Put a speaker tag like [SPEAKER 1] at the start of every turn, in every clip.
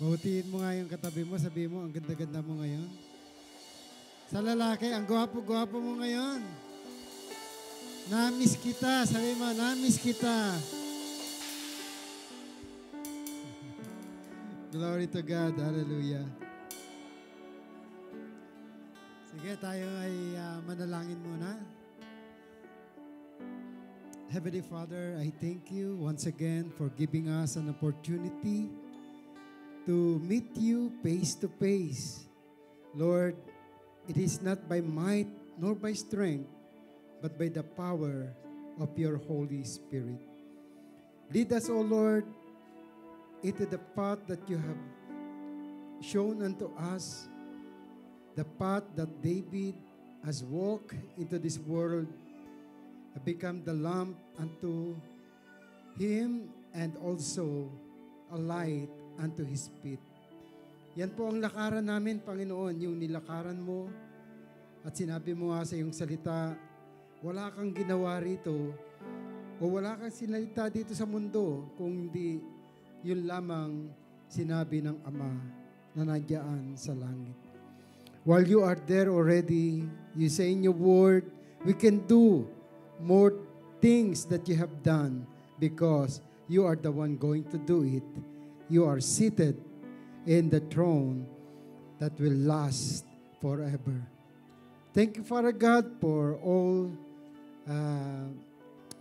[SPEAKER 1] Bautihin mo nga yung katabi mo, sabi mo, ang ganda-ganda mo ngayon. Sa lalaki, ang gwapo-gwapo mo ngayon. Namiss kita, sabi mo, namiss kita. Glory to God, hallelujah. Sige, tayo ay manalangin muna. Heavenly Father, I thank you once again for giving us an opportunity to meet you face to face. Lord, it is not by might nor by strength, but by the power of your Holy Spirit. Lead us, O Lord, into the path that you have shown unto us, the path that David has walked into this world, have become the lamp unto him and also a light unto his feet. Yan po ang lakaran namin, Panginoon, yung nilakaran mo at sinabi mo nga sa iyong salita, wala kang ginawa rito o wala kang sinalita dito sa mundo kung hindi yun lamang sinabi ng Ama na nandiyan sa langit. While you are there already, you say in your word, we can do more things that you have done because you are the one going to do it. You are seated in the throne that will last forever. Thank you, Father God, for all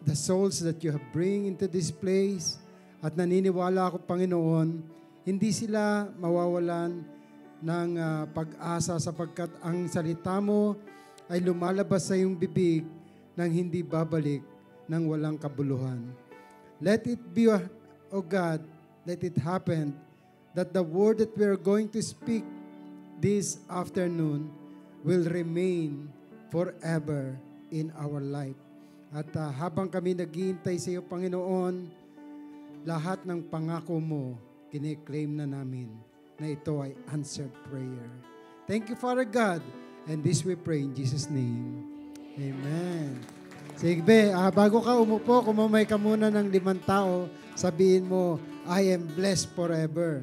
[SPEAKER 1] the souls that you have bring into this place. At naniniwala ako, Panginoon, hindi sila mawawalan ng pag-asa sapagkat ang salita mo ay lumalabas sa iyong bibig nang hindi babalik ng walang kabuluhan. Let it be, O God, let it happen that the word that we are going to speak this afternoon will remain forever in our life. At habang kami naghihintay sa iyo, Panginoon, lahat ng pangako mo, kine-claim na namin na ito ay answered prayer. Thank you, Father God, and this we pray in Jesus' name. Amen. Sige, bago ka umupo, kumamay ka muna ng 5 tao, sabihin mo, I am blessed forever.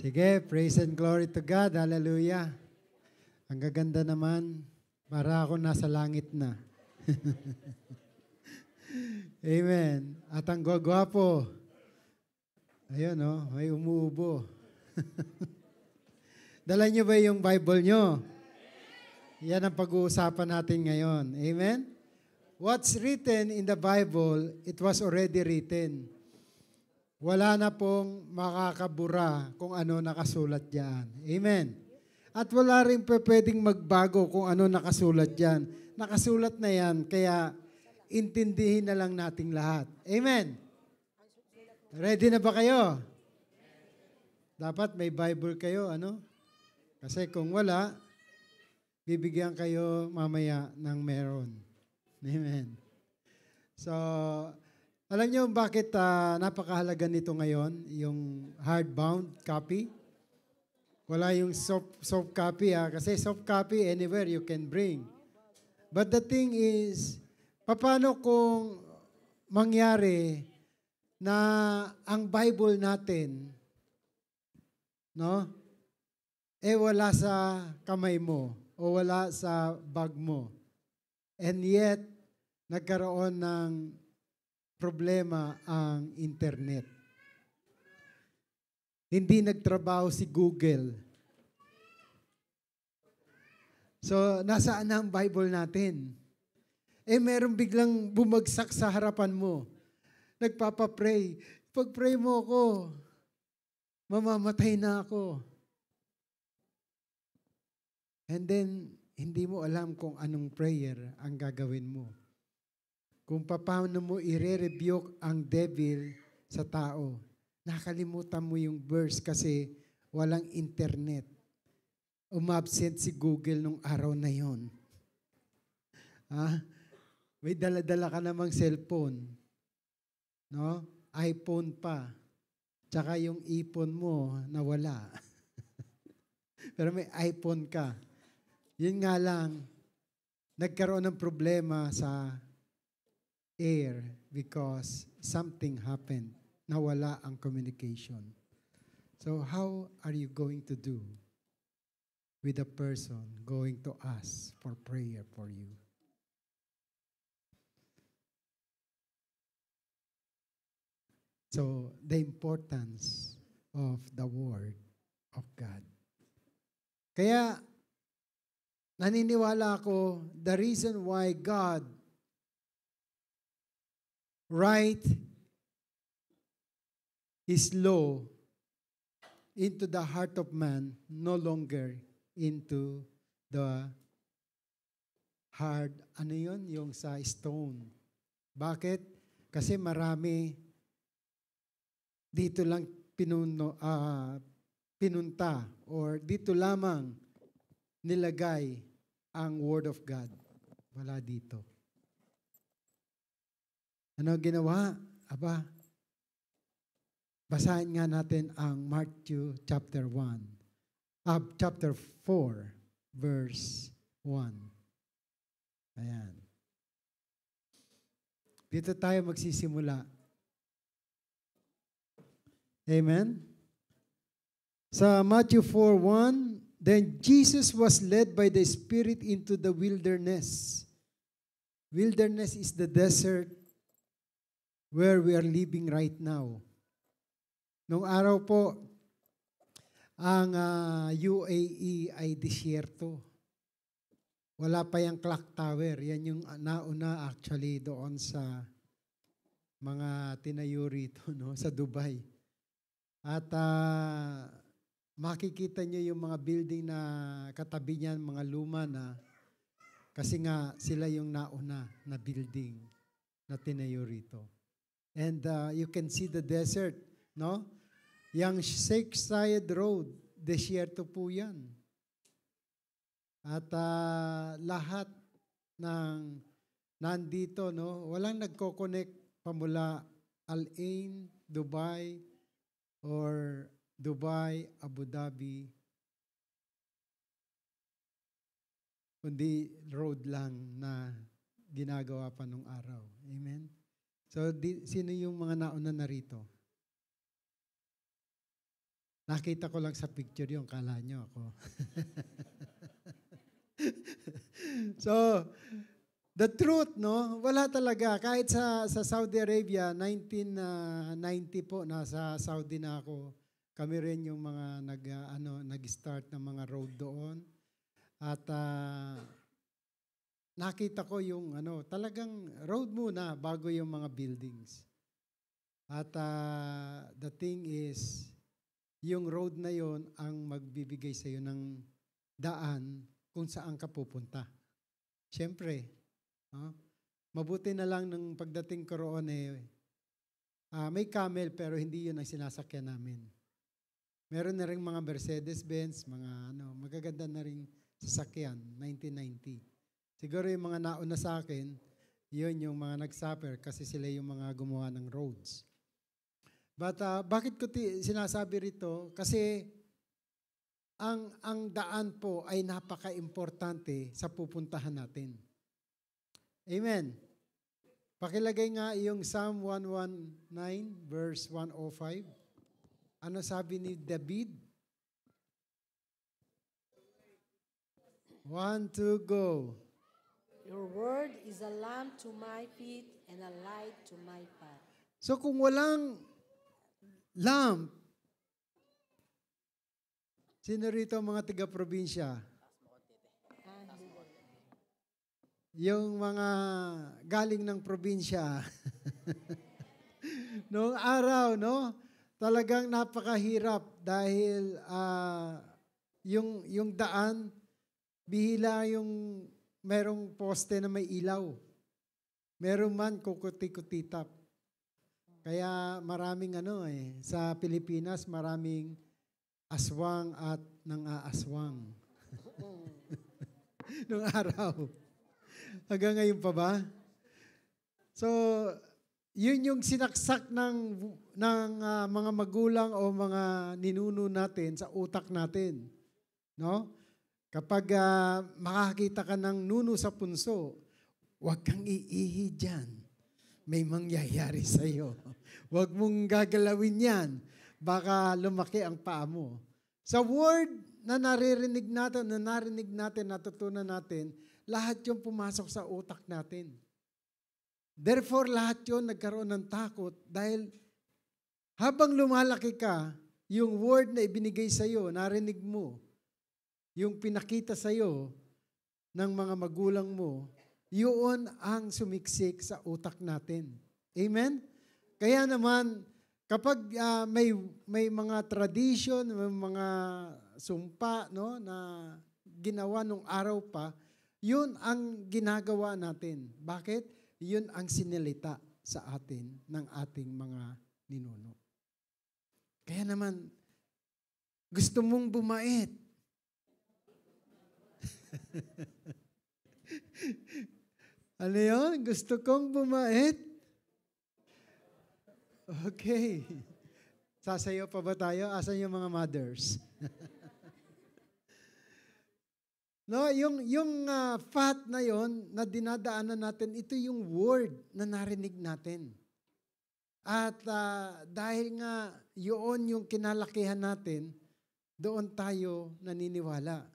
[SPEAKER 1] Sige, praise and glory to God. Hallelujah. Ang gaganda naman. Para ako nasa langit na. Amen. At ang gwagwapo. Ayun, oh, may umuubo. Dala niyo ba yung Bible niyo? Yan ang pag-uusapan natin ngayon. Amen? What's written in the Bible, it was already written. Wala na pong makakabura kung ano nakasulat diyan. Amen. At wala rin pwedeng magbago kung ano nakasulat diyan. Nakasulat na yan, kaya intindihin na lang nating lahat. Amen. Ready na ba kayo? Dapat may Bible kayo, ano? Kasi kung wala, bibigyan kayo mamaya ng meron. Amen. So, alam niyo bakit napakahalaga nito ngayon, yung hardbound copy? Wala yung soft copy kasi soft copy anywhere you can bring. But the thing is, paano kung mangyari na ang Bible natin, no? Wala sa kamay mo o wala sa bag mo. And yet, nagkaroon ng problema ang internet. Hindi nagtrabaho si Google. So, nasaan na ang Bible natin? Meron biglang bumagsak sa harapan mo. Nagpapapray. Pag-pray mo ako, mamamatay na ako. And then, hindi mo alam kung anong prayer ang gagawin mo. Kung paano mo i-rebuke ang devil sa tao. Nakalimutan mo yung verse kasi walang internet. Umabsent si Google nung araw na yon. May dala-dala ka namang cellphone. no? iPhone pa. Tsaka yung ipon mo nawala. Pero may iPhone ka. Yun nga lang, nagkaroon ng problema sa air because something happened. Nawala ang communication. So how are you going to do with a person going to ask for prayer for you? So, the importance of the Word of God. Kaya, naniniwala ako, the reason why God write His law into the heart of man, no longer into the hard, ano yun? Yung sa stone. Bakit? Kasi marami dito lang pinunta or dito lamang nilagay ang Word of God. Wala dito. Ano ginawa? Aba, basahin nga natin ang Matthew chapter 1. Chapter 4, verse 1. Ayan. Dito tayo magsisimula. Amen? Sa Matthew 4:1, then Jesus was led by the Spirit into the wilderness. Wilderness is the desert where we are living right now. Nung araw po, ang UAE ay disyerto. Wala pa yung clock tower. Yan yung nauna actually doon sa mga tinayo rito, no? Sa Dubai. At makikita nyo yung mga building na katabi niyan, mga luma na, kasi nga sila yung nauna na building na tinayo rito. And you can see the desert, no? Yang Sheikh Zayed Road, desyerto po yan. At lahat ng nandito, no? Walang nagko-connect pamula Al Ain, Dubai, or Dubai, Abu Dhabi, kundi road lang na ginagawa pa nung araw. Amen? So, sino yung mga nauna na rito? Nakita ko lang sa picture yung kala nyo ako. So, the truth, no? Wala talaga. Kahit sa Saudi Arabia, 1990 po, nasa Saudi na ako. Kami rin yung mga nag-start ng mga road doon. At nakita ko yung talagang road muna bago yung mga buildings. At the thing is, yung road na yon ang magbibigay sa iyo ng daan kung saan ka pupunta. Siyempre, mabuti na lang nung pagdating ko roon may camel pero hindi yun ang sinasakyan namin. Meron na rin mga Mercedes-Benz, mga magaganda na rin sasakyan, 1990. Siguro yung mga nauna sa akin, yun yung mga nag-suffer kasi sila yung mga gumawa ng roads. But bakit ko sinasabi rito? Kasi ang daan po ay napaka-importante sa pupuntahan natin. Amen. Pakilagay nga yung Psalm 119 verse 105. Ano sabi ni David? 1, 2, go.
[SPEAKER 2] Your word is a lamp to my feet and a light to my path.
[SPEAKER 1] So kung walang lamp, sino rito mga taga-probinsya? Yung mga galing ng probinsya. Noong araw, no? Talagang napakahirap dahil yung daan, bihila yung merong poste na may ilaw. Meron man kukuti-kutitap. Kaya maraming sa Pilipinas, maraming aswang at nang-aaswang. Noong araw. Hanggang ngayon pa ba? So, Yun yung sinaksak ng mga magulang o mga ninuno natin sa utak natin. No? Kapag makakita ka ng nuno sa punso, huwag kang iihi dyan. May mangyayari sa'yo. Huwag mong gagalawin yan. Baka lumaki ang paa mo. Sa word na narinig natin, natutunan natin, lahat yung pumasok sa utak natin. Therefore, lahat yun nagkaroon ng takot dahil habang lumalaki ka, yung word na ibinigay sa'yo, narinig mo, yung pinakita sa'yo ng mga magulang mo, yun ang sumiksik sa utak natin. Amen? Kaya naman, kapag may mga tradition, may mga sumpa no, na ginawa nung araw pa, yun ang ginagawa natin. Bakit? Yun ang sinilita sa atin ng ating mga ninuno. Kaya naman, gusto mong bumait. Ano yun? Gusto kong bumait? Okay. Sasayaw pa ba tayo? Asan yung mga mothers? No, yung fat na yon na dinadaanan natin, ito yung word na narinig natin. At dahil nga yun yung kinalakihan natin, doon tayo naniniwala.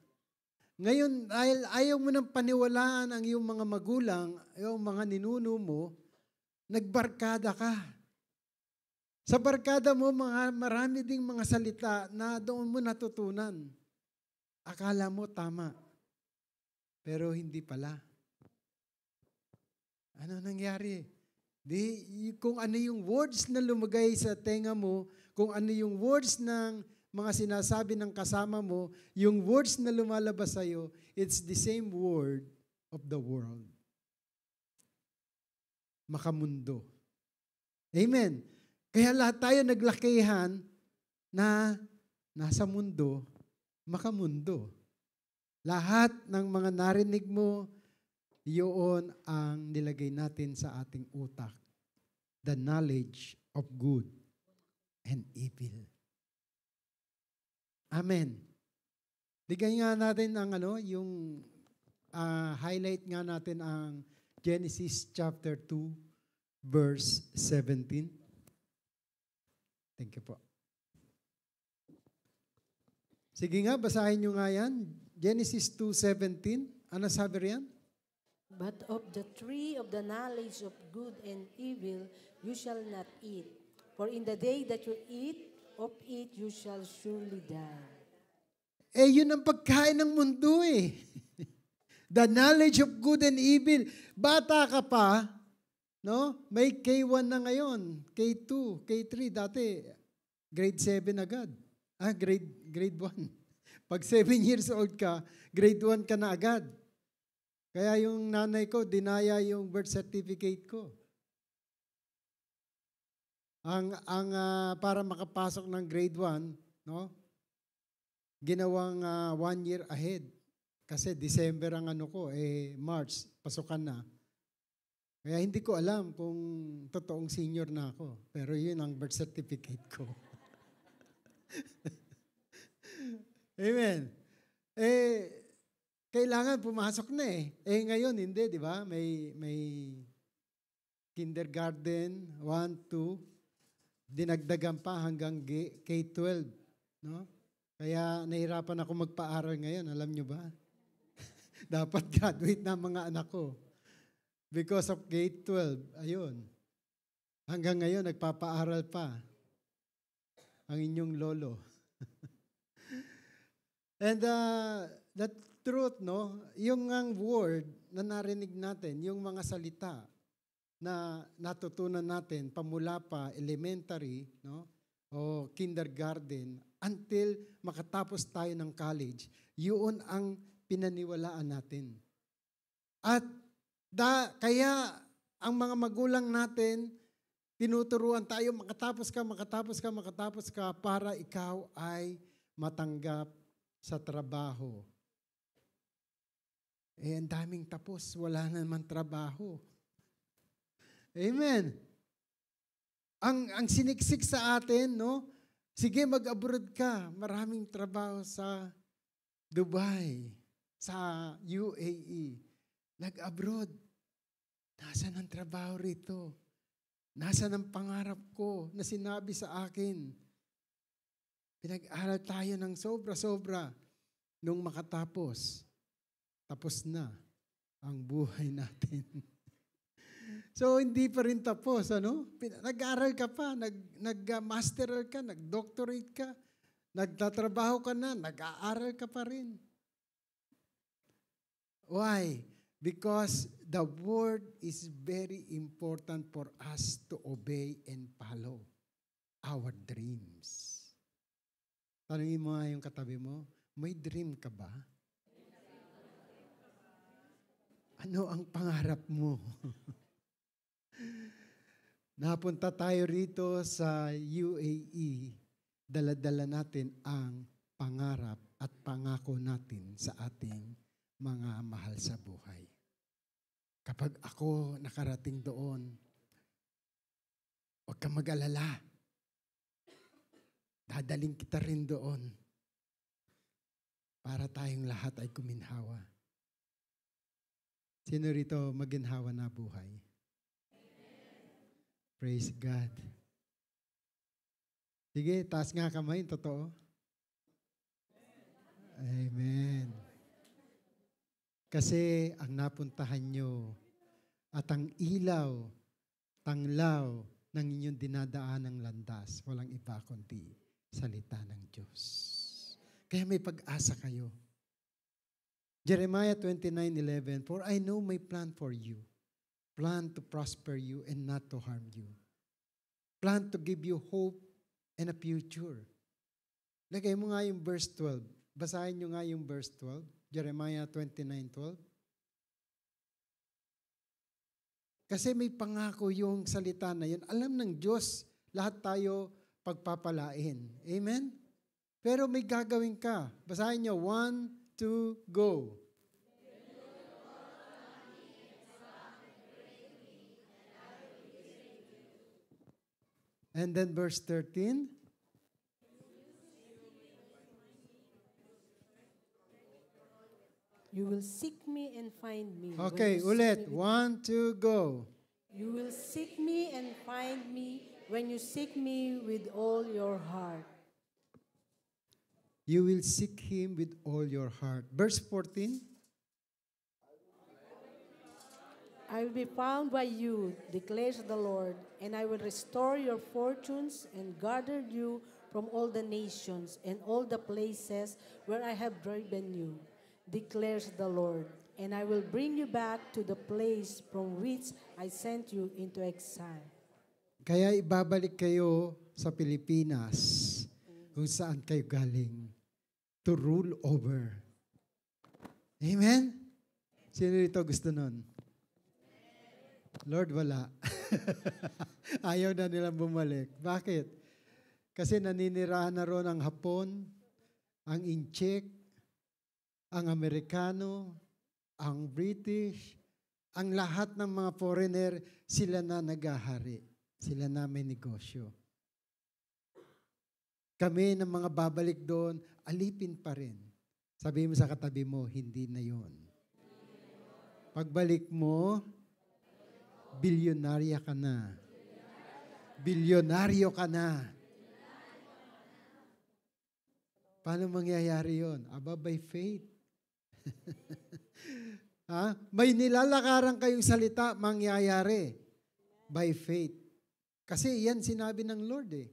[SPEAKER 1] Ngayon, dahil ayaw mo nang paniwalaan ang iyong mga magulang, yung mga ninuno mo, nagbarkada ka. Sa barkada mo, marami ding mga salita na doon mo natutunan. Akala mo tama. Pero hindi pala. Ano nangyari? Kung ano yung words na lumagay sa tenga mo, kung ano yung words ng mga sinasabi ng kasama mo, yung words na lumalabas sa'yo, it's the same word of the world. Makamundo. Amen. Kaya lahat tayo naglakihan na nasa mundo, makamundo. Lahat ng mga narinig mo, yun ang nilagay natin sa ating utak. The knowledge of good and evil. Amen. Bigyan nga natin ang yung highlight nga natin ang Genesis chapter 2, verse 17. Thank you po. Sige nga, basahin nyo nga yan. Genesis 2:17. Ano sabi riyan?
[SPEAKER 2] But of the tree of the knowledge of good and evil you shall not eat. For in the day that you eat of it, you shall surely die.
[SPEAKER 1] Yun ang pagkain ng mundo eh. The knowledge of good and evil. Bata ka pa, no? May K1 na ngayon, K2, K3, dati grade 7 agad. Grade 1. Pag 7 years old ka, grade 1 ka na agad. Kaya yung nanay ko, dinaya yung birth certificate ko. Para makapasok ng grade 1, no? Ginawang 1 year ahead. Kasi December ang March, pasukan na. Kaya hindi ko alam kung totoong senior na ako. Pero yun ang birth certificate ko. Amen. Kailangan pumasok na eh. Ngayon hindi, di ba? May kindergarten, 1, 2, dinagdagan pa hanggang K-12. No? Kaya nahirapan ako magpaaral ngayon, alam nyo ba? Dapat graduate na mga anak ko. Because of K-12, ayun. Hanggang ngayon, nagpapaaral pa ang inyong lolo. And the truth, no, yung ang word na narinig natin, yung mga salita na natutunan natin pamula pa elementary, no, o kindergarten until makatapos tayo ng college, yun ang pinaniwalaan natin. At kaya ang mga magulang natin, tinuturuan tayo, makatapos ka para ikaw ay matanggap sa trabaho. Ang daming tapos, wala naman trabaho. Amen. ang siniksik sa atin, no? Sige, mag-abroad ka. Maraming trabaho sa Dubai, sa UAE. Nag-abroad. Nasaan ang trabaho rito? Nasaan ang pangarap ko na sinabi sa akin? Pinag-aral tayo ng sobra-sobra nung makatapos. Tapos na ang buhay natin. So, hindi pa rin tapos, ano? Nag-aral ka pa, nag-masteral ka, nag-doctorate ka, nagtatrabaho ka na, nag-aaral ka pa rin. Why? Because the word is very important for us to obey and follow our dreams. Tanungin mo nga yung katabi mo, may dream ka ba? Ano ang pangarap mo? Napunta tayo rito sa UAE, dala-dala natin ang pangarap at pangako natin sa ating mga mahal sa buhay. Kapag ako nakarating doon, huwag kang mag-alala. Dadaling kita rin doon para tayong lahat ay kuminhawa. Sino rito maginhawa na buhay? Praise God. Sige, taas nga kamay, totoo. Amen. Kasi ang napuntahan nyo at ang ilaw, tanglaw ng inyong dinadaanang landas, walang iba kundi salita ng Diyos. Kaya may pag-asa kayo. Jeremiah 29:11, "For I know my plan for you, plan to prosper you and not to harm you. Plan to give you hope and a future." Lagay mo nga yung verse 12. Basahin nyo nga yung verse 12. Jeremiah 29:12. Kasi may pangako yung salita na yun. Alam ng Diyos, lahat tayo pagpapalain. Amen? Pero may gagawin ka. Basahin nyo. 1, 2, go. And then verse 13.
[SPEAKER 2] You will seek me and find me.
[SPEAKER 1] Okay, ulit. 1, 2, go.
[SPEAKER 2] You will seek me and find me when you seek me with all your heart.
[SPEAKER 1] You will seek Him with all your heart. Verse 14.
[SPEAKER 2] I will be found by you, declares the Lord, and I will restore your fortunes and gather you from all the nations and all the places where I have driven you, declares the Lord. And I will bring you back to the place from which I sent you into exile.
[SPEAKER 1] Kaya ibabalik kayo sa Pilipinas kung saan kayo galing to rule over. Amen? Sino dito gusto nun? Lord, wala. Ayaw na nilang bumalik. Bakit? Kasi naninirahan na ron ang Hapon, ang Incheck, ang Amerikano, ang British, ang lahat ng mga foreigner, sila na nagahari. Sila na may negosyo. Kami ng mga babalik doon, alipin pa rin. Sabihin mo sa katabi mo, hindi na yon. Pagbalik mo, bilyonarya ka na. Bilyonaryo ka na. Paano mangyayari yon? Aba, by faith. Ha? May nilalakaran kayong salita, mangyayari. By faith. Kasi yan sinabi ng Lord eh.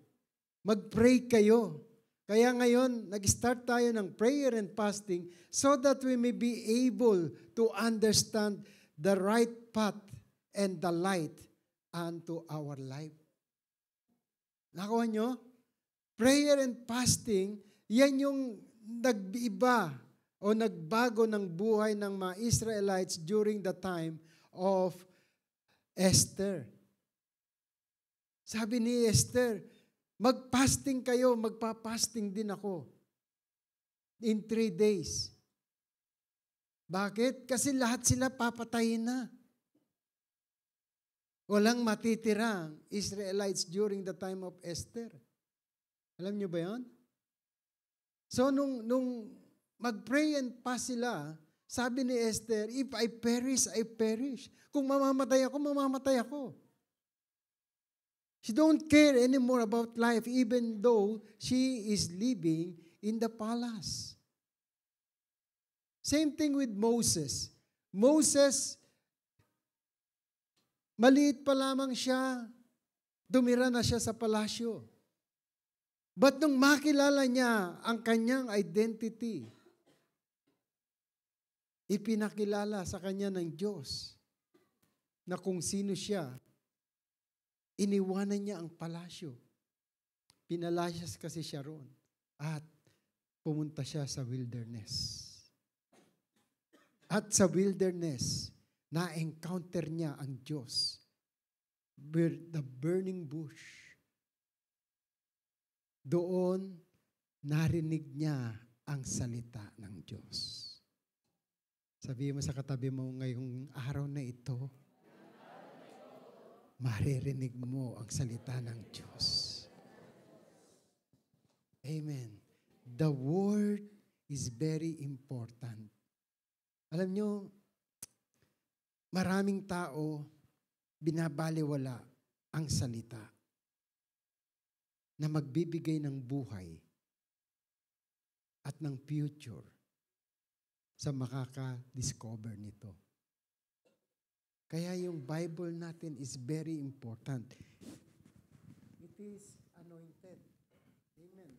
[SPEAKER 1] Mag-pray kayo. Kaya ngayon, nag-start tayo ng prayer and fasting so that we may be able to understand the right path and the light unto our life. Nakuha nyo? Prayer and fasting, yan yung nag-iba o nagbago ng buhay ng mga Israelites during the time of Esther. Sabi ni Esther, mag-fasting kayo, magpa-fasting din ako. In 3 days. Bakit? Kasi lahat sila papatayin na. Walang matitirang Israelites during the time of Esther. Alam niyo ba yan? So, nung mag-pray and fast sila, sabi ni Esther, if I perish, I perish. Kung mamamatay ako, mamamatay ako. She don't care anymore about life even though she is living in the palace. Same thing with Moses. Moses, maliit pa lamang siya, dumira na siya sa palasyo. But nung makilala niya ang kanyang identity, ipinakilala sa kanya ng Diyos na kung sino siya, iniwanan niya ang palasyo. Pinalayas kasi siya roon at pumunta siya sa wilderness. At sa wilderness, na-encounter niya ang Diyos. The burning bush. Doon, narinig niya ang salita ng Diyos. Sabihin mo sa katabi mo ngayong araw na ito, maririnig mo ang salita ng Diyos. Amen. The word is very important. Alam nyo, maraming tao binabaliwala ang salita na magbibigay ng buhay at ng future sa makaka-discover nito. Kaya yung Bible natin is very important. It is anointed. Amen.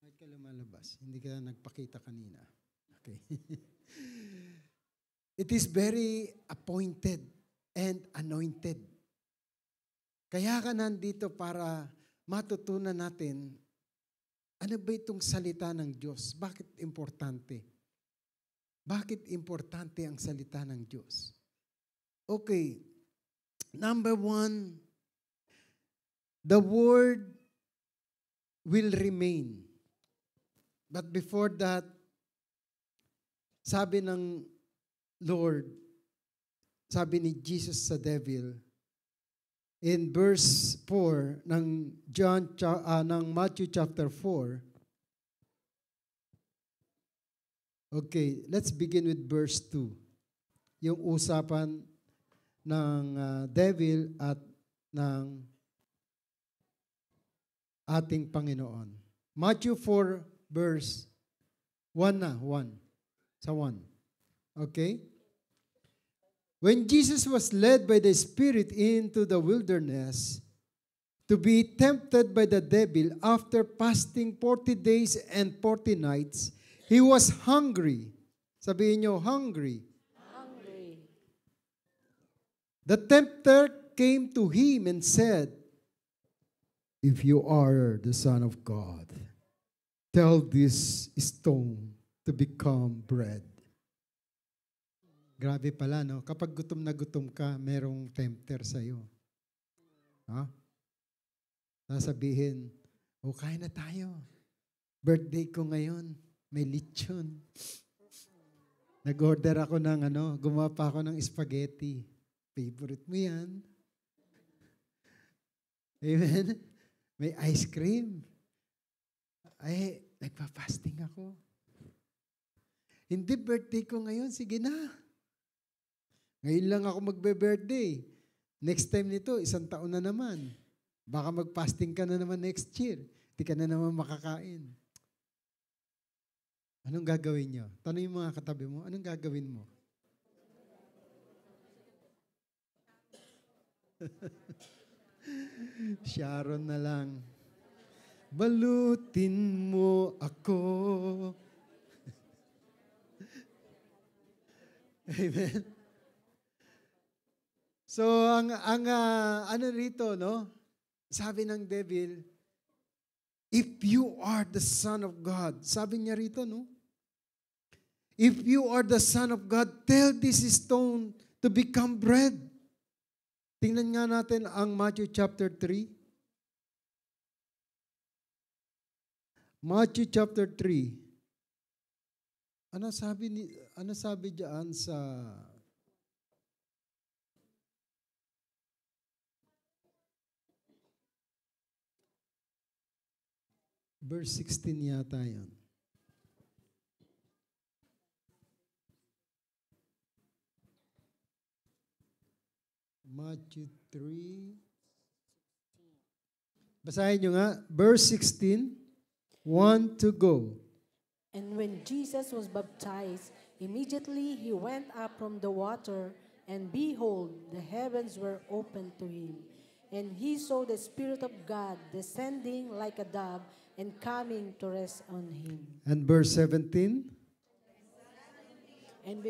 [SPEAKER 1] Bakit ka lumalabas? Hindi ka nagpakita kanina. Okay. It is very appointed and anointed. Kaya ka nandito para matutunan natin ano ba itong salita ng Diyos? Bakit importante? Bakit importante ang salita ng Diyos? Okay. Number 1, the word will remain. But before that, sabi ng Lord, sabi ni Jesus sa devil, in verse 4 ng Matthew chapter 4. Okay, let's begin with verse 2. Yung usapan ng devil at ng ating Panginoon. Matthew 4 verse 1 na, 1. Sa 1. Okay? When Jesus was led by the Spirit into the wilderness to be tempted by the devil after fasting 40 days and 40 nights, he was hungry. Sabihin niyo, hungry.
[SPEAKER 2] Hungry.
[SPEAKER 1] The tempter came to him and said, if you are the Son of God, tell this stone to become bread. Grabe pala, no? Kapag gutom na gutom ka, merong tempter sa'yo. Ha? Sasabihin, kain na tayo. Birthday ko ngayon. May lechon. Nag-order ako ng gumawa pa ako ng spaghetti. Favorite mo yan. Amen? May ice cream. Ay, nagpa-fasting ako. Hindi birthday ko ngayon, sige na. Ngayon lang ako magbe-birthday. Next time nito, 1 taon na naman. Baka mag-fasting ka na naman next year. Hindi ka na naman makakain. Anong gagawin nyo? Tanong yung mga katabi mo, anong gagawin mo? Sharon na lang. Balutin mo ako. Amen. So, ano rito, no? Sabi ng devil, if you are the Son of God, sabi niya rito, no? If you are the Son of God, tell this stone to become bread. Tingnan nga natin ang Matthew chapter 3. Matthew chapter 3. Ano sabi diyan sa Verse 16 yata yun. Matthew 3. Basahin nyo nga. Verse 16. 1 to go.
[SPEAKER 2] And when Jesus was baptized, immediately he went up from the water, and behold, the heavens were opened to him. And he saw the Spirit of God descending like a dove and coming to rest on him.
[SPEAKER 1] And verse 17.
[SPEAKER 2] And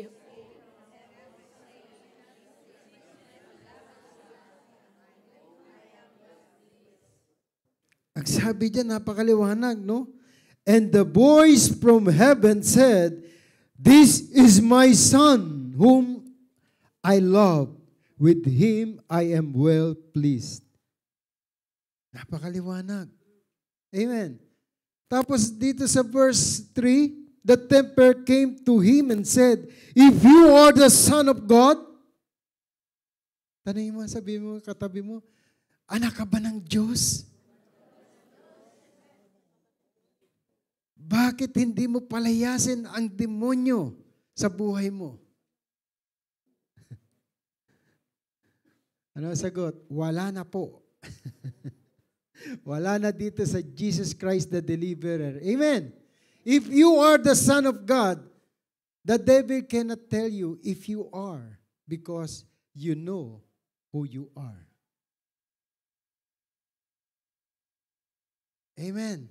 [SPEAKER 1] Ang sabi diyan, napakaliwanag, no? And the voice from heaven said, "This is my Son, whom I love. With him I am well pleased." Napakaliwanag. Amen. Tapos dito sa verse 3, the tempter came to him and said, "If you are the Son of God," tanongin mo, sabi mo, katabi mo, anak ka ba ng Diyos? Bakit hindi mo palayasin ang demonyo sa buhay mo? Ano ang sagot? Wala na po. Wala na dito sa Jesus Christ the Deliverer. Amen. If you are the Son of God, the devil cannot tell you if you are, because you know who you are. Amen.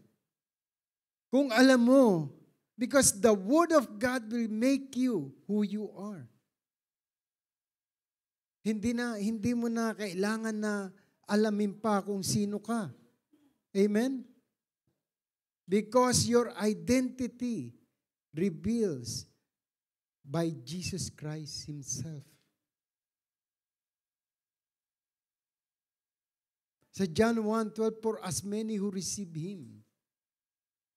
[SPEAKER 1] Kung alam mo, because the Word of God will make you who you are. Hindi mo na kailangan na alamin pa kung sino ka. Amen? Because your identity reveals by Jesus Christ Himself. Sa John 1:12, for as many who receive Him,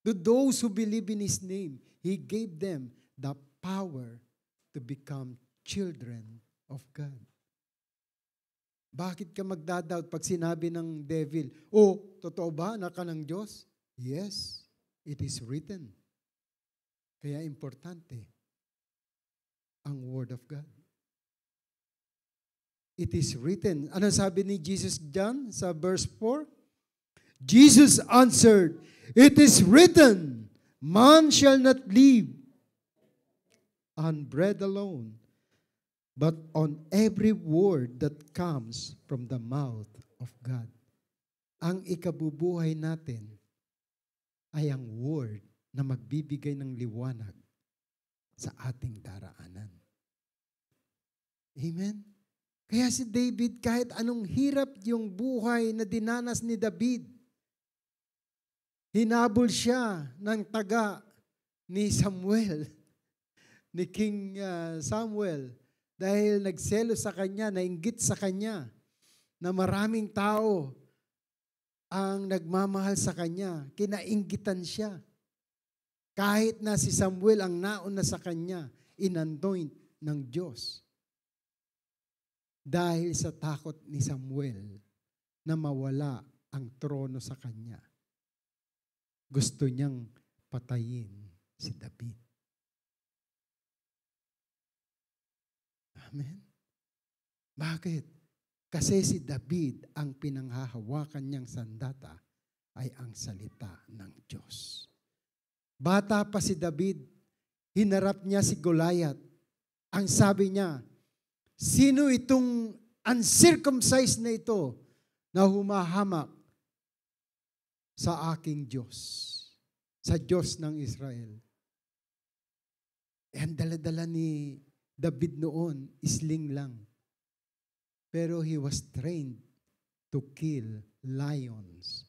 [SPEAKER 1] to those who believe in His name, He gave them the power to become children of God. Bakit ka magdadoubt pag sinabi ng devil, "Oh, totoo ba, anak ka ng Diyos?" Yes, it is written. Kaya importante ang Word of God. It is written. Ano sabi ni Jesus John sa verse 4? Jesus answered, "It is written, man shall not live on bread alone, but on every word that comes from the mouth of God." Ang ikabubuhay natin ay ang word na magbibigay ng liwanag sa ating daraanan. Amen? Kaya si David, kahit anong hirap yung buhay na dinanas ni David, hinabol siya ng taga ni Samuel, ni King Samuel, dahil nagselo sa kanya, nainggit sa kanya, na maraming tao ang nagmamahal sa kanya. Kinainggitan siya. Kahit na si Samuel ang nauna sa kanya, inanoint ng Diyos. Dahil sa takot ni Samuel na mawala ang trono sa kanya, gusto niyang patayin si David. Amen? Bakit? Kasi si David, ang pinanghahawakan niyang sandata ay ang salita ng Diyos. Bata pa si David, hinarap niya si Goliath. Ang sabi niya, "Sino itong uncircumcised na ito na humahamak sa aking Diyos, sa Diyos ng Israel?" Ang dala-dala ni David noon, isling lang. Pero he was trained to kill lions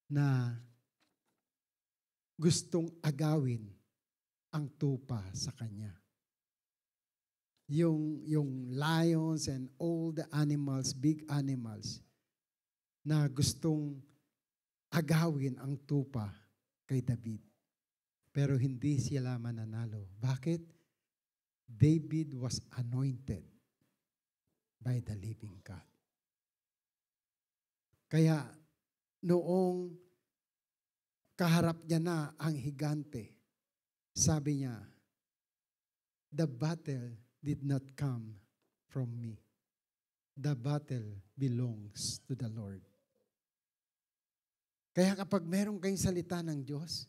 [SPEAKER 1] na gustong agawin ang tupa sa kanya. Yung lions and all the animals, big animals, na gustong agawin ang tupa kay David. Pero hindi sila mananalo. Bakit? David was anointed by the living God. Kaya noong kaharap niya na ang higante. Sabi niya, the battle did not come from me. The battle belongs to the Lord. Kaya kapag meron kayong salita ng Diyos,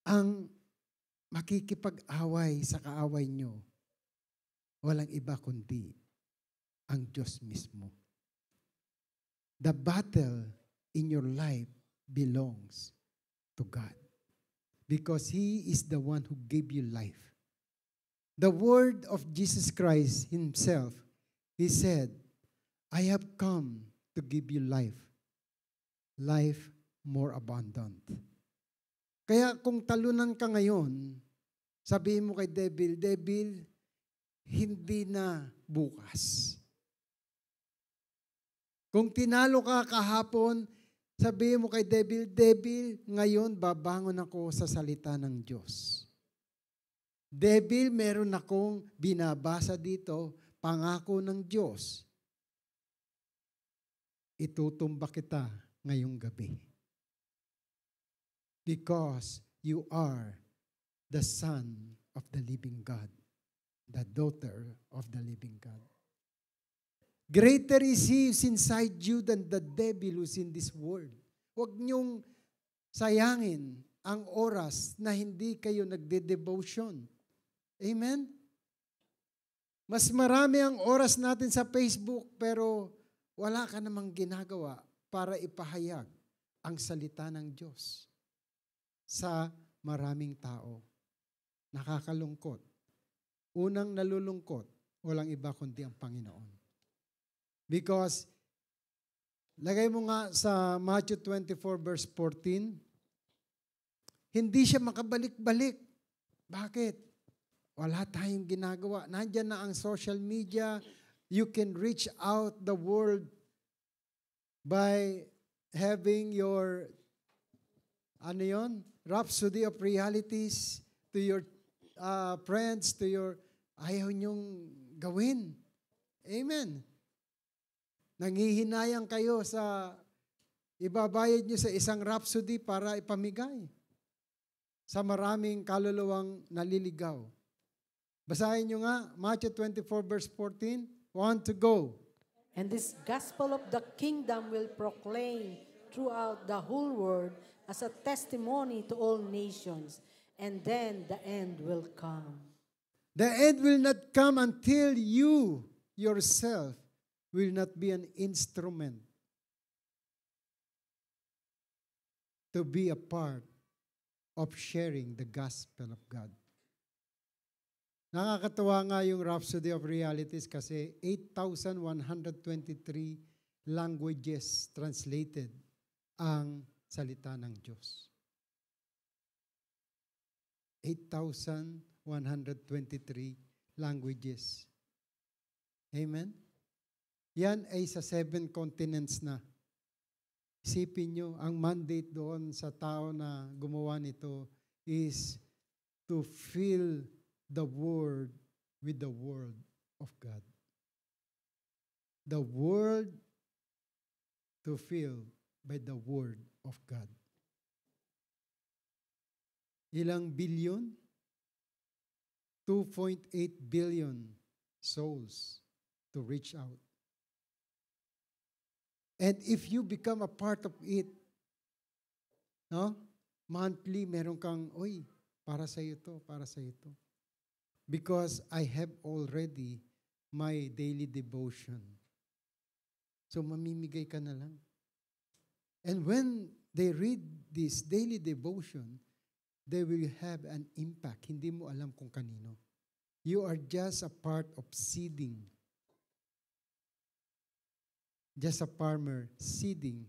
[SPEAKER 1] ang makikipag-away sa kaaway nyo, walang iba kundi ang Diyos mismo. The battle in your life belongs to God because He is the one who gave you life. The word of Jesus Christ Himself, He said, I have come to give you life, life more abundant. Kaya kung talunan ka ngayon, sabihin mo kay devil, devil, hindi na bukas. Kung tinalo ka kahapon, sabihin mo kay devil, devil, ngayon babangon ako sa salita ng Diyos. Devil, meron akong binabasa dito, pangako ng Diyos. Itutumba kita ngayong gabi. Because you are the son of the living God, the daughter of the living God. Greater is He who's inside you than the devil who's in this world. Huwag niyong sayangin ang oras na hindi kayo nagde-devotion. Amen? Mas marami ang oras natin sa Facebook pero wala ka namang ginagawa para ipahayag ang salita ng Diyos sa maraming tao. Nakakalungkot. Unang nalulungkot, walang iba kundi ang Panginoon. Because, lagay mo nga sa Matthew 24 verse 14, hindi siya makabalik-balik. Bakit? Wala tayong ginagawa. Nandiyan na ang social media. You can reach out the world by having your, rhapsody of realities to your friends, to your, ayaw niyong gawin. Amen. Nanghihinayang kayo sa, ibabayad niyo sa isang rhapsody para ipamigay sa maraming kaluluwang naliligaw. Basahin niyo nga, Matthew 24 verse 14, 1 to go.
[SPEAKER 2] And this gospel of the kingdom will proclaim throughout the whole world as a testimony to all nations, and then the end will come.
[SPEAKER 1] The end will not come until you yourself will not be an instrument to be a part of sharing the gospel of God. Nakakatuwa nga yung Rhapsody of Realities kasi 8,123 languages translated ang salita ng Diyos. 8,123 languages. Amen? Yan ay sa 7 continents na. Isipin nyo, ang mandate doon sa tao na gumawa nito is to fill the world with the word of God. The world to fill by the word of God. Ilang billion? 2.8 billion souls to reach out. And if you become a part of it, no? Monthly, meron kang, para sa ito, para sa ito. Because I have already my daily devotion. So mamimigay ka na lang. And when they read this daily devotion, they will have an impact. Hindi mo alam kung kanino. You are just a part of seeding. Just a farmer seeding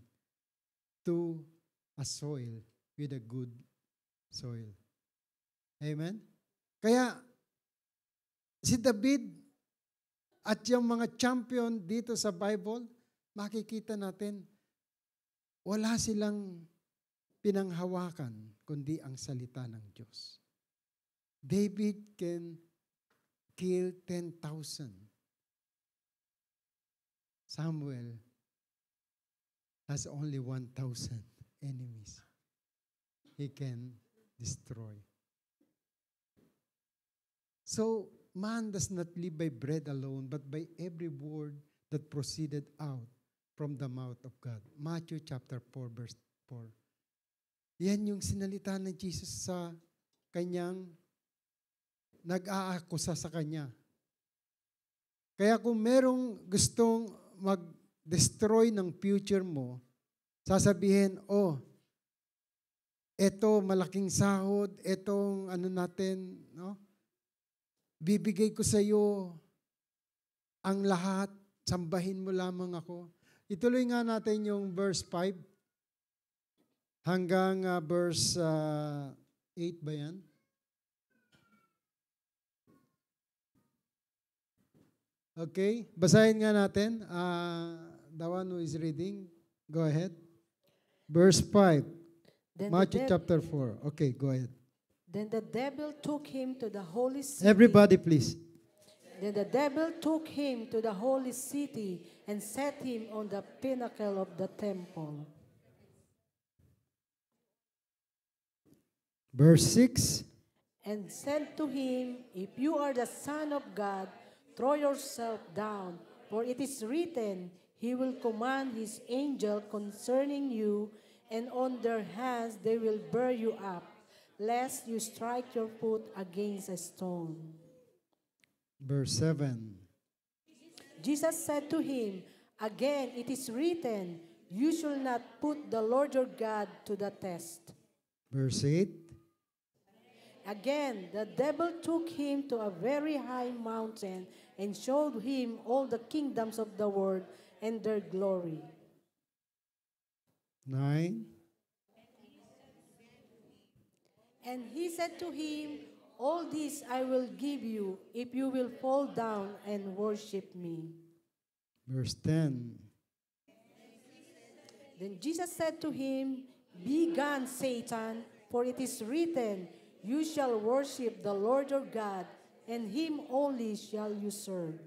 [SPEAKER 1] to a soil with a good soil. Amen? Kaya, si David at yung mga champion dito sa Bible, makikita natin, wala silang pinanghawakan kundi ang salita ng Diyos. David can kill 10,000. Samuel has only 1,000 enemies. He can destroy. So, man does not live by bread alone, but by every word that proceeded out from the mouth of God. Matthew chapter 4, verse 4. Yan yung sinalita ng Jesus sa kanyang nag-aakusa sa kanya. Kaya kung merong gustong mag-destroy ng future mo, sasabihin, eto malaking sahod, etong natin, no? Bibigay ko sa iyo ang lahat, sambahin mo lamang ako. Ituloy nga natin yung verse 5 hanggang verse 8 ba yan? Okay, basahin nga natin. The one who is reading, go ahead. Verse 5, Matthew chapter 4. Okay, go ahead.
[SPEAKER 2] Then the devil took him to the holy city.
[SPEAKER 1] Everybody, please.
[SPEAKER 2] Then the devil took him to the holy city and set him on the pinnacle of the temple.
[SPEAKER 1] Verse 6.
[SPEAKER 2] And said to him, If you are the Son of God, throw yourself down, for it is written, He will command His angel concerning you, and on their hands they will bear you up, lest you strike your foot against a stone.
[SPEAKER 1] Verse 7.
[SPEAKER 2] Jesus said to him, Again, it is written, You shall not put the Lord your God to the test.
[SPEAKER 1] Verse 8.
[SPEAKER 2] Again, the devil took him to a very high mountain and showed him all the kingdoms of the world and their glory.
[SPEAKER 1] 9.
[SPEAKER 2] And he said to him, All this I will give you if you will fall down and worship me.
[SPEAKER 1] Verse 10.
[SPEAKER 2] Then Jesus said to him, Be gone, Satan, for it is written, You shall worship the Lord your God, and him only shall you serve.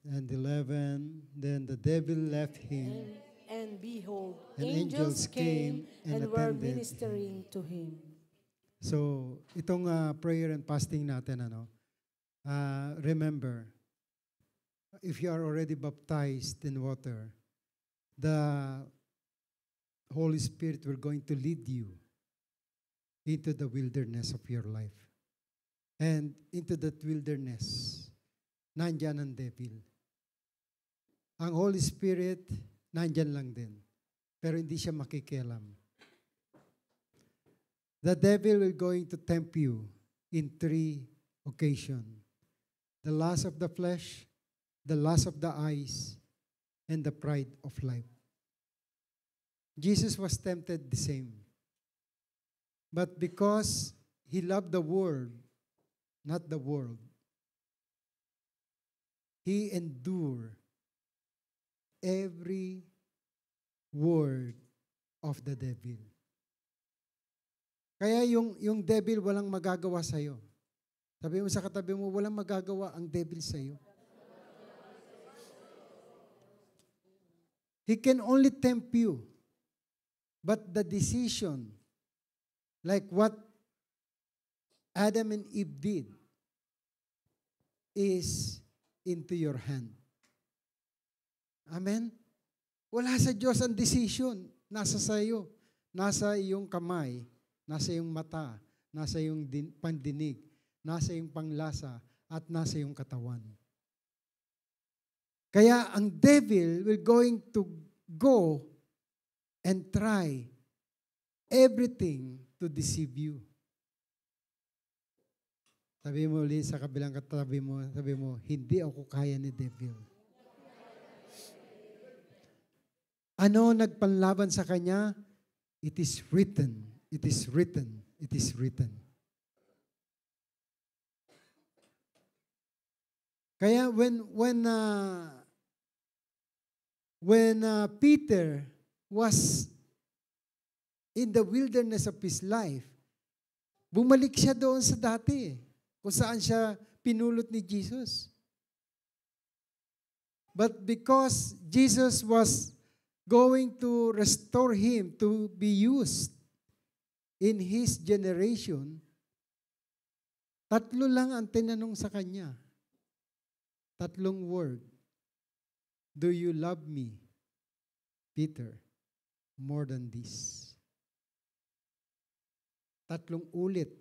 [SPEAKER 1] And 11. Then the devil left him.
[SPEAKER 2] And behold,
[SPEAKER 1] And
[SPEAKER 2] angels came and were
[SPEAKER 1] attended
[SPEAKER 2] ministering to him.
[SPEAKER 1] So, itong prayer and fasting natin, remember, if you are already baptized in water, the Holy Spirit will going to lead you into the wilderness of your life. And into that wilderness, nandyan ang devil. Ang Holy Spirit, nandyan lang din. Pero hindi siya makikialam. The devil will going to tempt you in 3 occasions. The lust of the flesh, the lust of the eyes, and the pride of life. Jesus was tempted the same. But because He loved the world, not the world, He endured every word of the devil. Kaya yung devil walang magagawa sa'yo. Sabi mo sa katabi mo, walang magagawa ang devil sa'yo. He can only tempt you. But the decision, like what Adam and Eve did, is into your hand. Amen? Wala sa Diyos ang decision. Nasa sa'yo. Nasa iyong kamay. Nasa iyong mata, nasa iyong pandinig, nasa iyong panglasa, at nasa iyong katawan. Kaya ang devil will going to go and try everything to deceive you. Sabi mo ulit sa kabilang katabi mo, sabi mo, hindi ako kaya ni devil. Ano nagpanlaban sa kanya? It is written. It is written. It is written. Kaya when Peter was in the wilderness of his life, bumalik siya doon sa dati, kung saan siya pinulot ni Jesus. But because Jesus was going to restore him to be used, in his generation, 3 lang ang tinanong sa kanya. 3 word. Do you love me, Peter, more than this? 3 ulit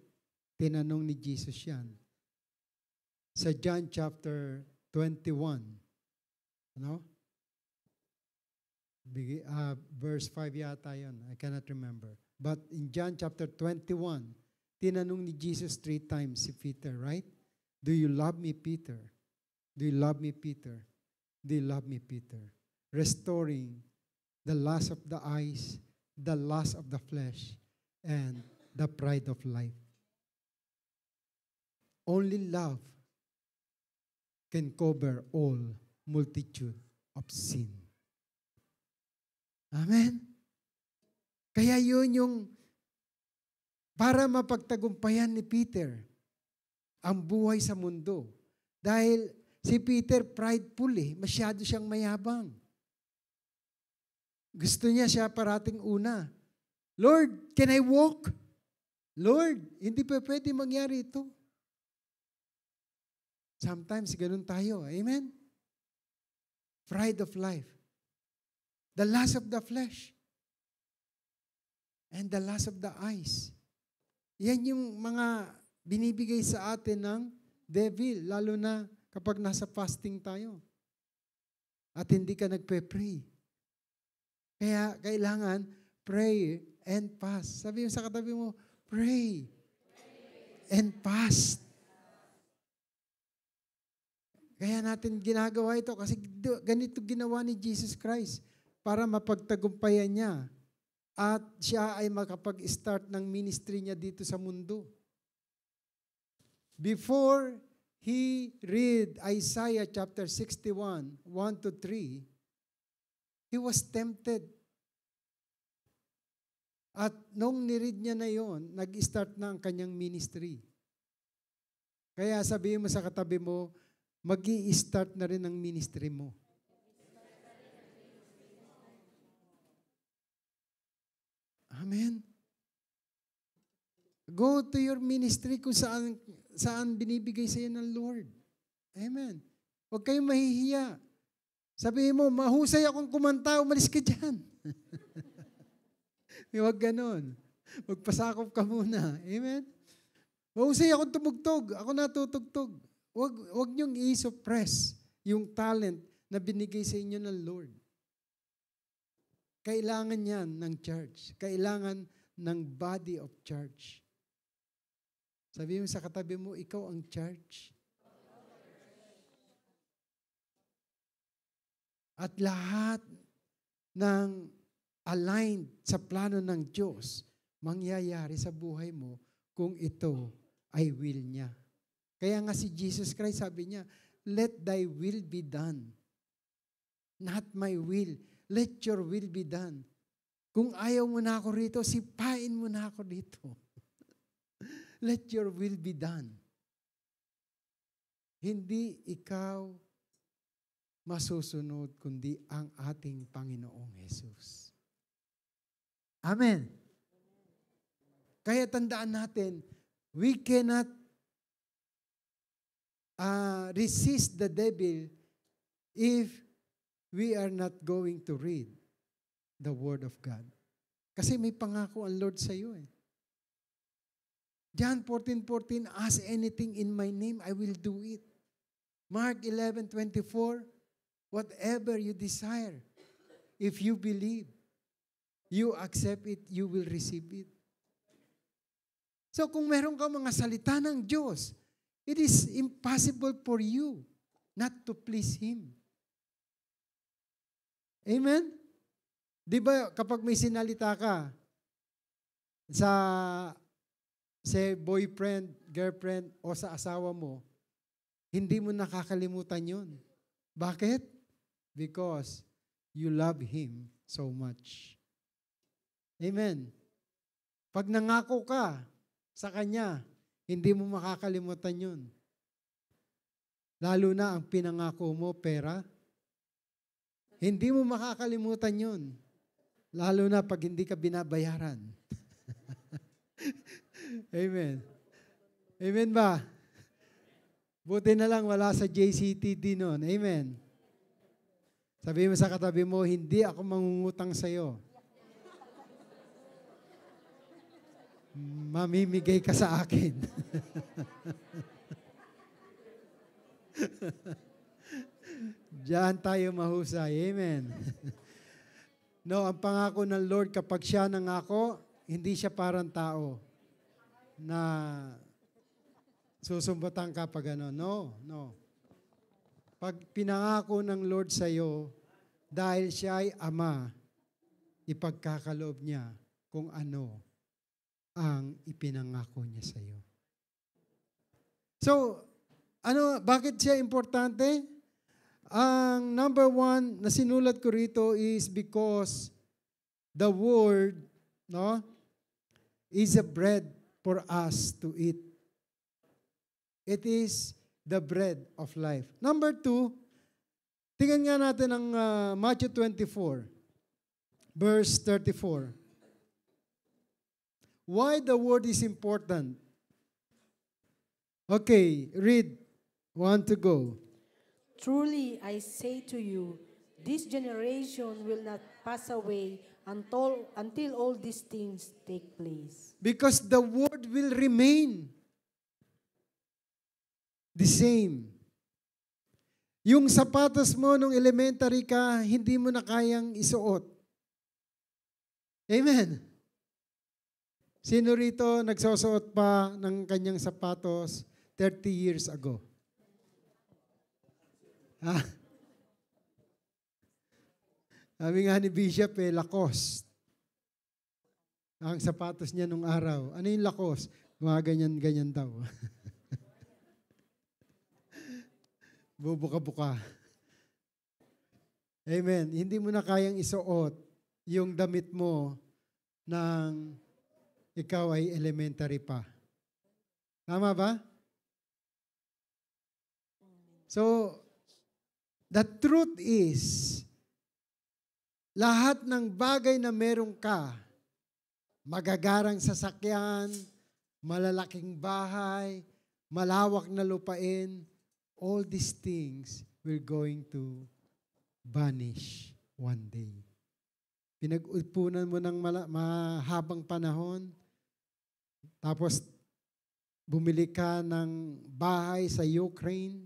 [SPEAKER 1] tinanong ni Jesus yan. Sa John chapter 21, ano? Verse 5 yata yun. I cannot remember. But in John chapter 21, tinanong ni Jesus 3 times si Peter, right? Do you love me, Peter? Do you love me, Peter? Do you love me, Peter? Restoring the lust of the eyes, the lust of the flesh, and the pride of life. Only love can cover all multitude of sin. Amen? Kaya yun yung para mapagtagumpayan ni Peter ang buhay sa mundo. Dahil si Peter prideful masyado siyang mayabang. Gusto niya siya parating una. Lord, can I walk? Lord, hindi pa pwede mangyari ito. Sometimes ganun tayo. Amen? Pride of life. The lust of the flesh. And the lust of the eyes. Yan yung mga binibigay sa atin ng devil, lalo na kapag nasa fasting tayo. At hindi ka nagpe-pray. Kaya kailangan pray and fast. Sabi mo sa katabi mo, pray and fast. Kaya natin ginagawa ito kasi ganito ginawa ni Jesus Christ para mapagtagumpayan niya at siya ay makapag-start ng ministry niya dito sa mundo. Before he read Isaiah chapter 61, 1-3, he was tempted. At nung niread niya na yon, nag-start na ang kanyang ministry. Kaya sabihin mo sa katabi mo, mag-i-start na rin ang ministry mo. Amen. Go to your ministry kung saan binibigay sa iyo ng Lord. Amen. Huwag kayong mahihiya. Sabihin mo, mahusay akong kumanta, umalis ka dyan. Huwag ganon. Magpasakop ka muna. Amen. Mahusay akong tumugtog, ako natutugtog. Huwag niyong i-suppress yung talent na binigay sa inyo ng Lord. Kailangan yan ng church. Kailangan ng body of church. Sabi mo sa katabi mo, ikaw ang church. At lahat ng aligned sa plano ng Diyos, mangyayari sa buhay mo kung ito ay will niya. Kaya nga si Jesus Christ sabi niya, let thy will be done. Not my will. Let your will be done. Kung ayaw mo na ako rito, sipain mo na ako dito. Let your will be done. Hindi ikaw masusunod, kundi ang ating Panginoong Jesus. Amen. Kaya tandaan natin, we cannot resist the devil if we are not going to read the Word of God. Kasi may pangako ang Lord sa iyo John 14:14, ask anything in my name, I will do it. Mark 11:24, whatever you desire, if you believe, you accept it, you will receive it. So kung meron ka mga salita ng Diyos, it is impossible for you not to please Him. Amen? Di ba kapag may sinalita ka sa boyfriend, girlfriend, o sa asawa mo, hindi mo nakakalimutan yun. Bakit? Because you love Him so much. Amen. Pag nangako ka sa Kanya, hindi mo makakalimutan yun. Lalo na ang pinangako mo, pera. Hindi mo makakalimutan yun. Lalo na pag hindi ka binabayaran. Amen. Amen ba? Buti na lang wala sa JCTD noon. Amen. Sabi mo sa katabi mo, hindi ako mangungutang sa'yo. Mamimigay ka sa akin. Diyan tayo mahusay. Amen. No, ang pangako ng Lord, kapag siya nangako, hindi siya parang tao na susumbatan ka pag ano. No, no. Pag pinangako ng Lord sa iyo, dahil siya ay Ama, ipagkakaloob niya kung ano ang ipinangako niya sa iyo. So, bakit siya importante? Ang number one na sinulat ko rito is because the Word, no, is a bread for us to eat. It is the bread of life. Number two, tingnan nga natin ang Matthew 24, verse 34. Why the Word is important? Okay, read. Want to go.
[SPEAKER 2] Truly I say to you, this generation will not pass away until all these things take place.
[SPEAKER 1] Because the Word will remain the same. Yung sapatos mo nung elementary ka, hindi mo na kayang isuot. Amen. Sino rito nagsusuot pa ng kanyang sapatos 30 years ago? Sabi nga ni Bishop, Lacoste. Ang sapatos niya nung araw. Ano yung Lacoste? Mga ganyan-ganyan daw. Bubuka-buka. Amen. Hindi mo na kayang isuot yung damit mo nang ikaw ay elementary pa. Tama ba? So, the truth is, lahat ng bagay na meron ka, magagarang sasakyan, malalaking bahay, malawak na lupain, all these things will going to vanish one day. Pinag-upunan mo ng mahabang panahon, tapos bumili ka ng bahay sa Ukraine.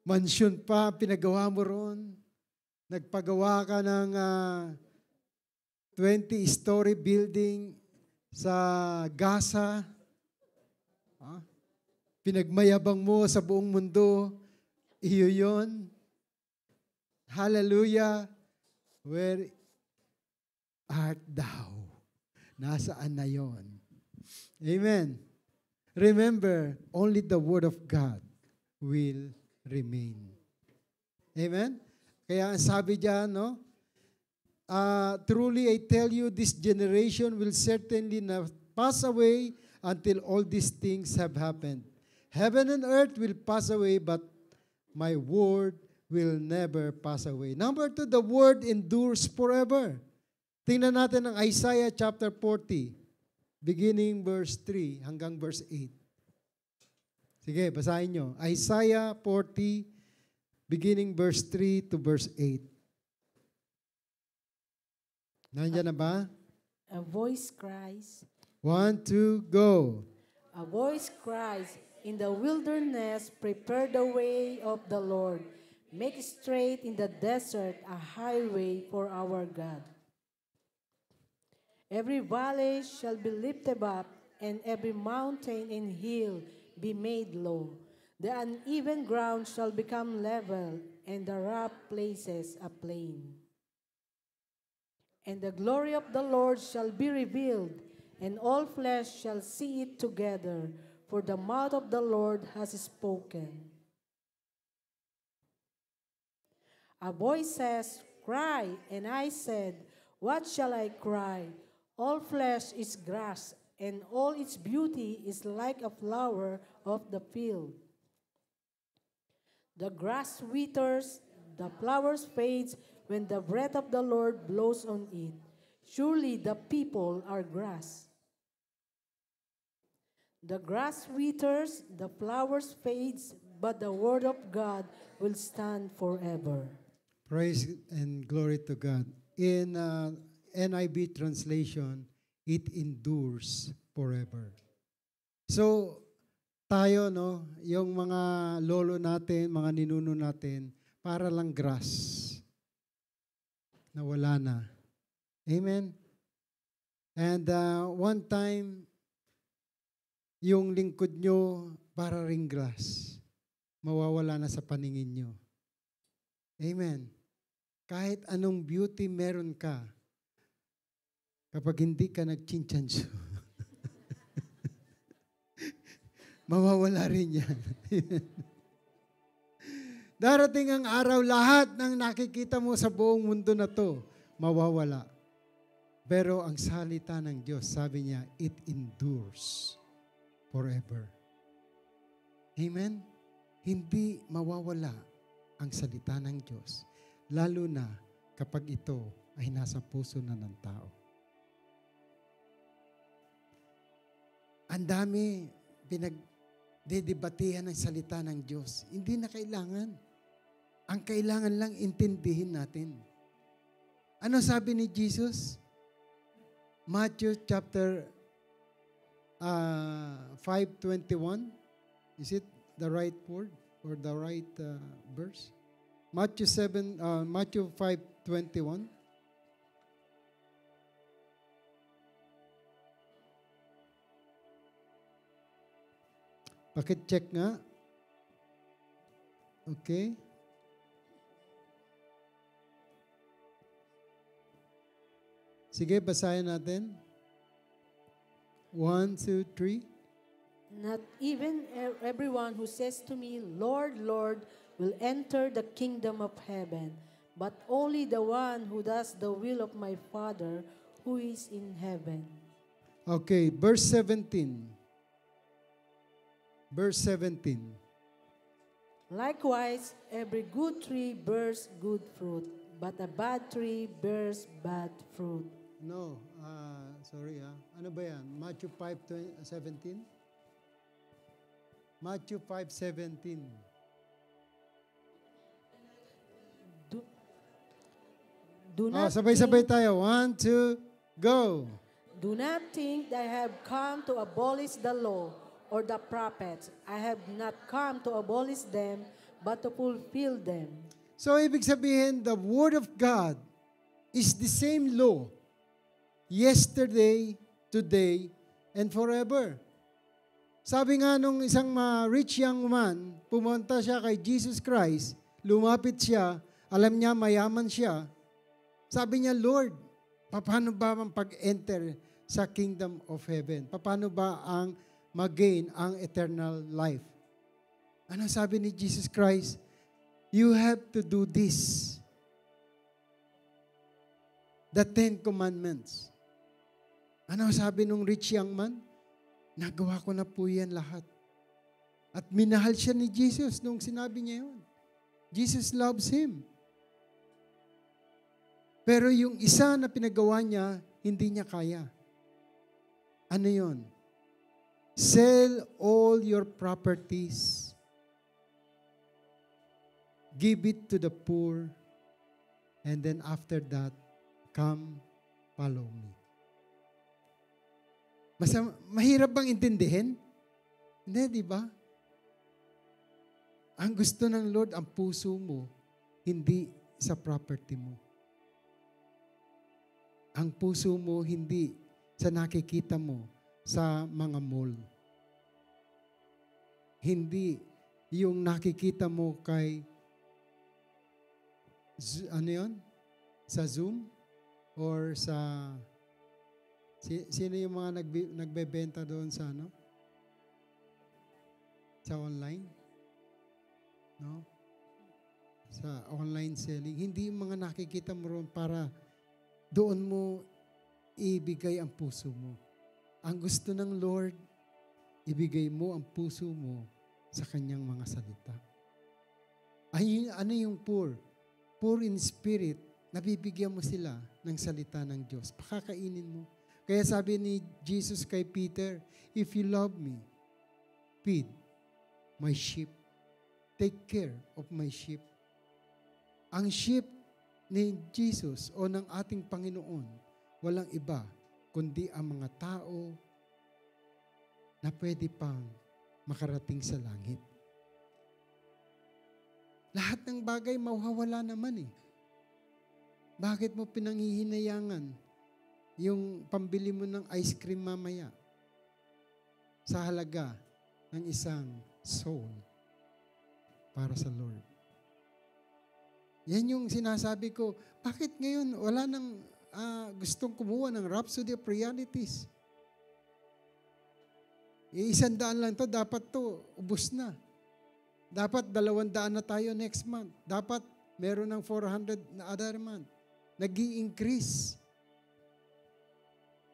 [SPEAKER 1] Mansyon pa, pinagawa mo ron. Nagpagawa ka ng 20-story building sa Gaza. Pinagmayabang mo sa buong mundo. Iyo yun. Hallelujah. Where art thou? Nasaan na yon? Amen. Remember, only the Word of God will remain. Amen? Kaya ang sabi diyan, no? Truly I tell you, this generation will certainly not pass away until all these things have happened. Heaven and earth will pass away, but my word will never pass away. Number 2, the word endures forever. Tingnan natin ang Isaiah chapter 40, beginning verse 3 hanggang verse 8. Sige, basahin nyo. Isaiah 40, beginning verse 3 to verse 8. Nandiyan na ba?
[SPEAKER 2] A voice cries.
[SPEAKER 1] 1, 2, go.
[SPEAKER 2] A voice cries, in the wilderness, prepare the way of the Lord. Make straight in the desert a highway for our God. Every valley shall be lifted up, and every mountain and hill be made low. The uneven ground shall become level, and the rough places a plain. And the glory of the Lord shall be revealed, and all flesh shall see it together, for the mouth of the Lord has spoken. A voice says, cry, and I said, what shall I cry? All flesh is grass, and all its beauty is like a flower of the field. The grass withers, the flowers fades, when the breath of the Lord blows on it. Surely the people are grass. The grass withers, the flowers fades, but the word of God will stand forever.
[SPEAKER 1] Praise and glory to God. In NIV translation, it endures forever. So, tayo, no, yung mga lolo natin, mga ninuno natin, para lang grass na wala na. Amen? And one time, yung lingkod nyo para ring grass, mawawala na sa paningin nyo. Amen? Kahit anong beauty meron ka, kapag hindi ka nagchinchansu, mawawala rin yan. Darating ang araw, lahat ng nakikita mo sa buong mundo na to, mawawala. Pero ang salita ng Diyos, sabi niya, it endures forever. Amen? Hindi mawawala ang salita ng Diyos, lalo na kapag ito ay nasa puso na ng tao. Ang dami pinagdedebatihan ng salita ng Diyos. Hindi na kailangan. Ang kailangan lang intindihin natin. Ano sabi ni Jesus? Matthew chapter 5:21. Is it the right word or the right verse? Matthew 5:21. Pakit-check nga. Okay. Sige, basahin natin. 1, 2, 3.
[SPEAKER 2] Not even everyone who says to me, Lord, Lord, will enter the kingdom of heaven, but only the one who does the will of my Father who is in heaven.
[SPEAKER 1] Okay, verse 17. Verse 17.
[SPEAKER 2] Likewise, every good tree bears good fruit, but a bad tree bears bad fruit.
[SPEAKER 1] No, sorry ha. Ano ba yan? Matthew 5:17? Matthew 5:17.
[SPEAKER 2] Do not
[SPEAKER 1] sabay-sabay
[SPEAKER 2] think,
[SPEAKER 1] tayo. 1, 2, go.
[SPEAKER 2] do not think that I have come to abolish the law or the prophets. I have not come to abolish them, but to fulfill them.
[SPEAKER 1] So, ibig sabihin, the Word of God is the same law. Yesterday, today, and forever. Sabi nga nung isang rich young man, pumunta siya kay Jesus Christ, lumapit siya, alam niya mayaman siya. Sabi niya, Lord, paano ba ang pag-enter sa kingdom of heaven? Paano ba ang mag-gain ang eternal life? Ano sabi ni Jesus Christ? You have to do this. The 10 Commandments. Ano sabi nung rich young man? Nagawa ko na po yan lahat. At minahal siya ni Jesus nung sinabi niya yun. Jesus loves him. Pero yung isa na pinagawa niya, hindi niya kaya. Ano yun? Sell all your properties. Give it to the poor. And then after that, come, follow me. Mahirap bang intindihin? Hindi, di ba? Ang gusto ng Lord, ang puso mo, hindi sa property mo. Ang puso mo, hindi sa nakikita mo sa mga mall. Hindi yung nakikita mo kay, ano yun? Sa Zoom? Or sa... Sino yung mga nagbebenta doon sa ano? Sa online? No? Sa online selling. Hindi yung mga nakikita mo roon para doon mo ibigay ang puso mo. Ang gusto ng Lord, ibigay mo ang puso mo sa kanyang mga salita. Ay, ano yung poor? Poor in spirit nabibigyan mo sila ng salita ng Diyos. Pakakainin mo. Kaya sabi ni Jesus kay Peter, if you love me, feed my sheep. Take care of my sheep. Ang sheep ni Jesus o ng ating Panginoon, walang iba kundi ang mga tao na pwede pang makarating sa langit. Lahat ng bagay mawawala naman eh. Bakit mo pinanghihinayangan yung pambili mo ng ice cream mamaya sa halaga ng isang soul para sa Lord? Yan yung sinasabi ko, bakit ngayon wala nang gustong kumuha ng Rhapsody of Realities? 100 lang to, dapat to, ubos na. Dapat 200 na tayo next month. Dapat meron ng 400 na other month. Nag-i-increase.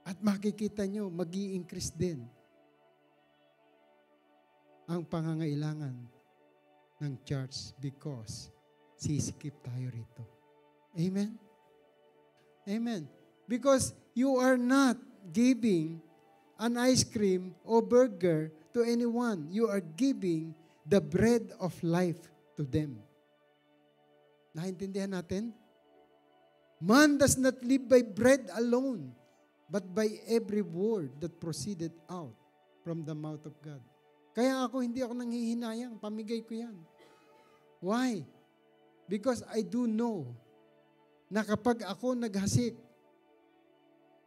[SPEAKER 1] At makikita nyo, mag-i-increase din ang pangangailangan ng church because sisikip tayo rito. Amen? Amen. Because you are not giving an ice cream or burger to anyone. You are giving the bread of life to them. Naintindihan natin? Man does not live by bread alone, but by every word that proceeded out from the mouth of God. Kaya hindi ako nanghihinayang, pamigay ko yan. Why? Because I do know na kapag ako naghasik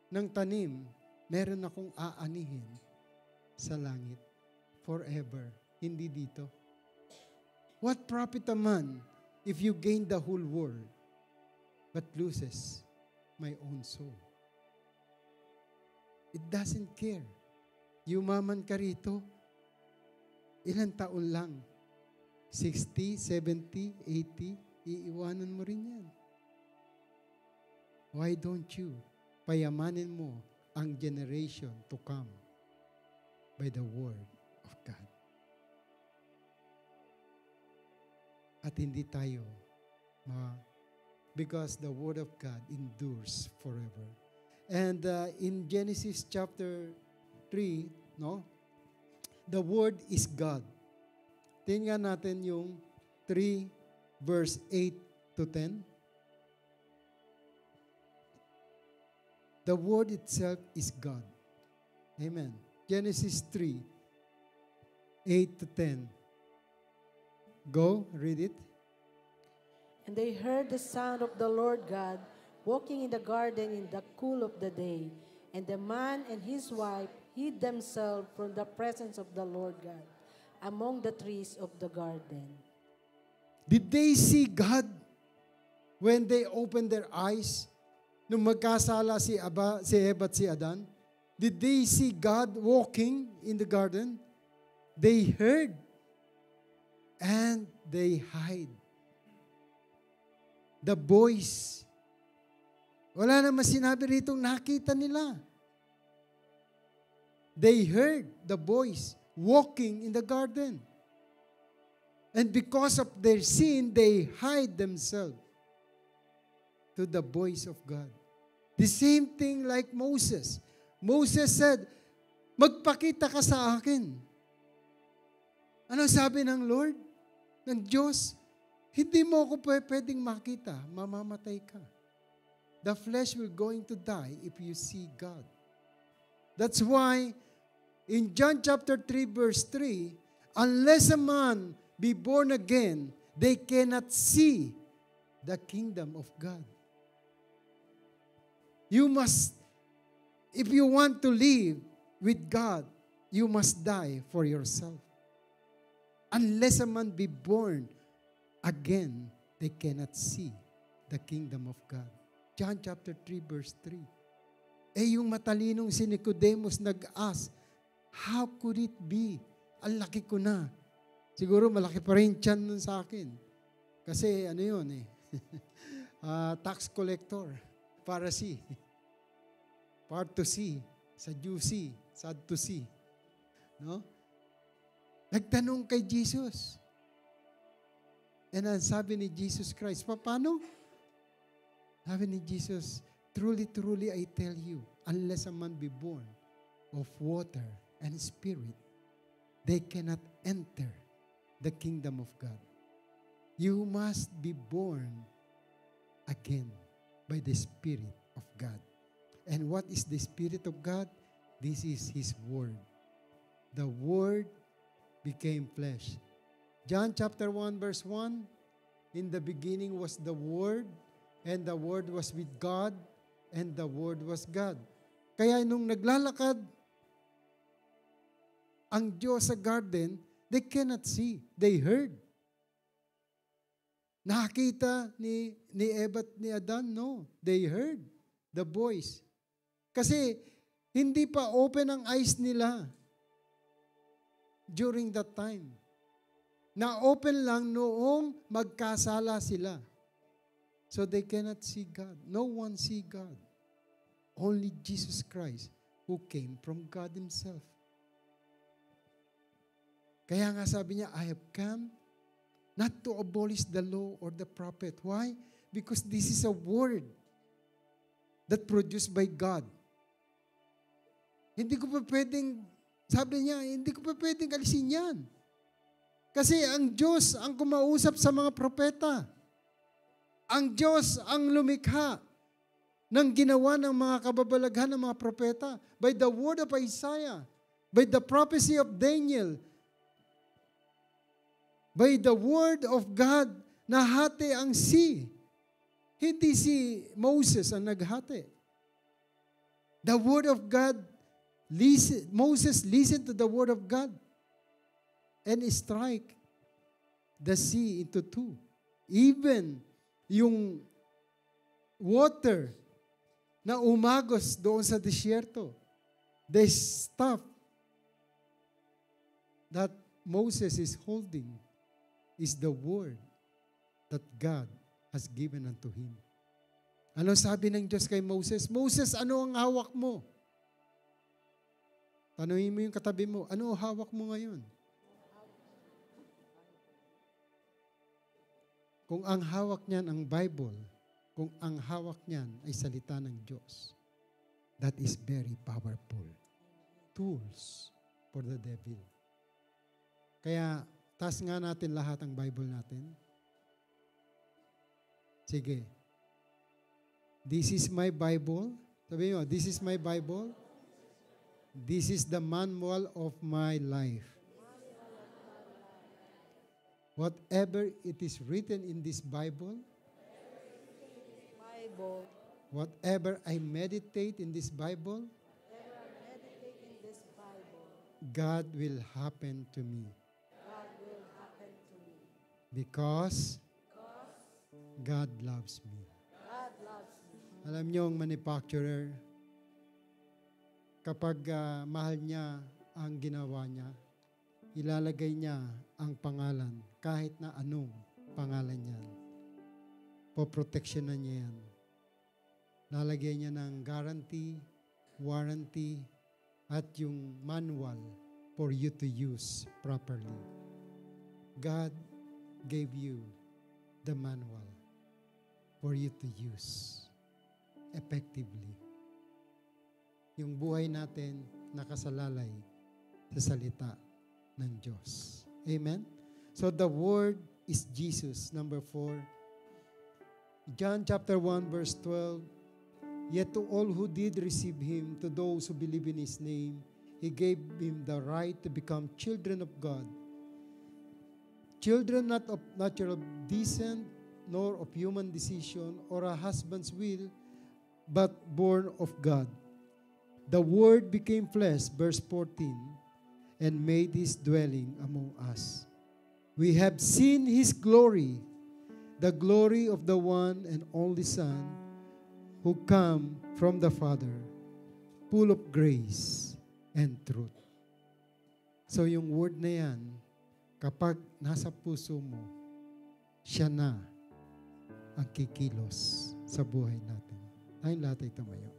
[SPEAKER 1] ng tanim, meron akong aanihin sa langit forever. Hindi dito. What profit a man if you gain the whole world but loses my own soul? It doesn't care. Yumaman ka rito, ilang taon lang? 60, 70, 80, iiwanan mo rin yan. Why don't you payamanin mo ang generation to come by the word of God? At hindi tayo because the word of God endures forever. And in Genesis chapter 3, the word is God. Tingnan natin yung 3 verse 8 to 10. The word itself is God. Amen. Genesis 3, 8 to 10. Go, read it.
[SPEAKER 2] And they heard the sound of the Lord God walking in the garden in the cool of the day. And the man and his wife hid themselves from the presence of the Lord God among the trees of the garden.
[SPEAKER 1] Did they see God when they opened their eyes? Nung magkasala si Eva at si Adan? Did they see God walking in the garden? They heard and they hide. The voice. Wala naman sinabi rito, nakita nila. They heard the voice walking in the garden. And because of their sin, they hide themselves to the voice of God. The same thing like Moses. Moses said, magpakita ka sa akin. Ano sabi ng Lord? Ng Diyos? Hindi mo ako pwedeng makita. Mamamatay ka. The flesh will going to die if you see God. That's why in John chapter 3 verse 3, unless a man be born again, they cannot see the kingdom of God. You must, if you want to live with God, you must die for yourself. Unless a man be born again, they cannot see the kingdom of God. John chapter 3 verse 3. Yung matalinong si Nicodemus nag-ask, how could it be? Ang laki ko na. Siguro malaki pa rin tiyan nun sa akin. Kasi tax collector, Pharisee. Part to see, Sadducee, sad to see. No? Nagtanong kay Jesus. And ang sabi ni Jesus Christ, paano? Sabi ni Jesus, truly, truly, I tell you, unless a man be born of water and spirit, they cannot enter the kingdom of God. You must be born again by the Spirit of God. And what is the Spirit of God? This is His Word. The Word became flesh. John chapter 1 verse 1, in the beginning was the Word, and the Word was with God, and the Word was God. Kaya nung naglalakad ang Diyos sa garden, they cannot see. They heard. Nakakita ni Eva at ni Adan? No. They heard the voice. Kasi hindi pa open ang eyes nila during that time. Na-open lang noong magkasala sila. So they cannot see God. No one see God. Only Jesus Christ who came from God Himself. Kaya nga sabi niya, I have come not to abolish the law or the prophet. Why? Because this is a word that produced by God. Hindi ko pa pwedeng, sabi niya, hindi ko pa pwedeng alisin yan. Kasi ang Diyos ang kumausap sa mga propeta. Ang Diyos ang lumikha ng ginawa ng mga kababalaghan ng mga propeta by the word of Isaiah, by the prophecy of Daniel, by the word of God, nahati ang sea. Hindi si Moses ang naghati. The word of God, Moses listened to the word of God and strike the sea into two. Even yung water na umagos doon sa disyerto, the staff that Moses is holding is the word that God has given unto him. Ano sabi ng Diyos kay Moses? Moses, ano ang hawak mo? Tanungin mo yung katabi mo, ano ang hawak mo ngayon? Kung ang hawak niyan ang Bible, kung ang hawak niyan ay salita ng Diyos, that is very powerful tools for the devil. Kaya, taas nga natin lahat ang Bible natin. Sige. This is my Bible. Sabi mo, this is my Bible. This is the manual of my life. Whatever it is written in this Bible, whatever I meditate in this Bible, God will happen to me. Because God loves me. Alam niyo, ang manufacturer, kapag mahal niya ang ginawa niya, ilalagay niya ang pangalan, kahit na anong pangalan niya. Poproteksyonan niya yan. Lalagay niya ng guarantee, warranty, at yung manual for you to use properly. God gave you the manual for you to use effectively. Yung buhay natin nakasalalay sa salita ng Diyos. Amen? So the Word is Jesus. Number 4. John chapter 1 verse 12. Yet to all who did receive Him, to those who believe in His name, He gave Him the right to become children of God. Children not of natural descent, nor of human decision, or a husband's will, but born of God. The Word became flesh, verse 14, and made His dwelling among us. We have seen His glory, the glory of the one and only Son, who come from the Father, full of grace and truth. So yung word na yan, kapag nasa puso mo, siya na ang kikilos sa buhay natin. Tayong lahat ay tumayo.